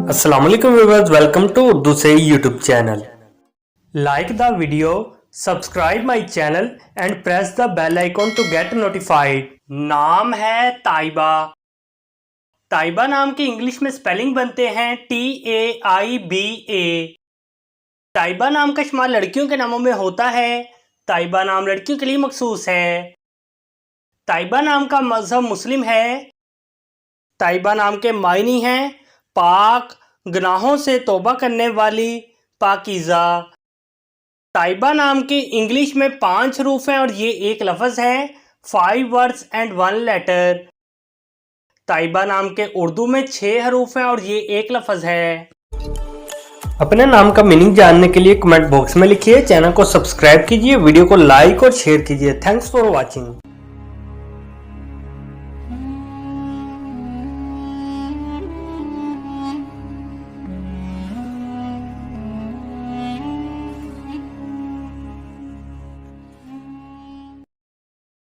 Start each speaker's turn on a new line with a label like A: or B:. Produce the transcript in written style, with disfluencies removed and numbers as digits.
A: अस्सलाम वालेकुम viewers, welcome to Urdu से YouTube channel. Like the video, subscribe my channel and press the bell icon to get notified. नाम है ताइबा। ताइबा नाम के इंग्लिश में स्पेलिंग बनते हैं TAIBA। ताइबा नाम का इस्तेमाल लड़कियों के नामों में होता है। ताइबा नाम लड़कियों के लिए मखसूस है। ताइबा नाम का मजहब मुस्लिम है। ताइबा नाम के मायने हैं पाक, गुनाहों से तौबा करने वाली, पाकीज़ा। ताइबा नाम के इंग्लिश में 5 हरूफ हैं और ये एक लफ्ज़ है। 5 वर्ड्स एंड 1 लेटर। ताइबा नाम के उर्दू में 6 हरूफ हैं और ये एक लफ्ज़ है। अपने नाम का मीनिंग जानने के लिए कमेंट बॉक्स में लिखिए। चैनल को सब्सक्राइब कीजिए, वीडियो को लाइक और शेयर कीजिए। Thanks for watching.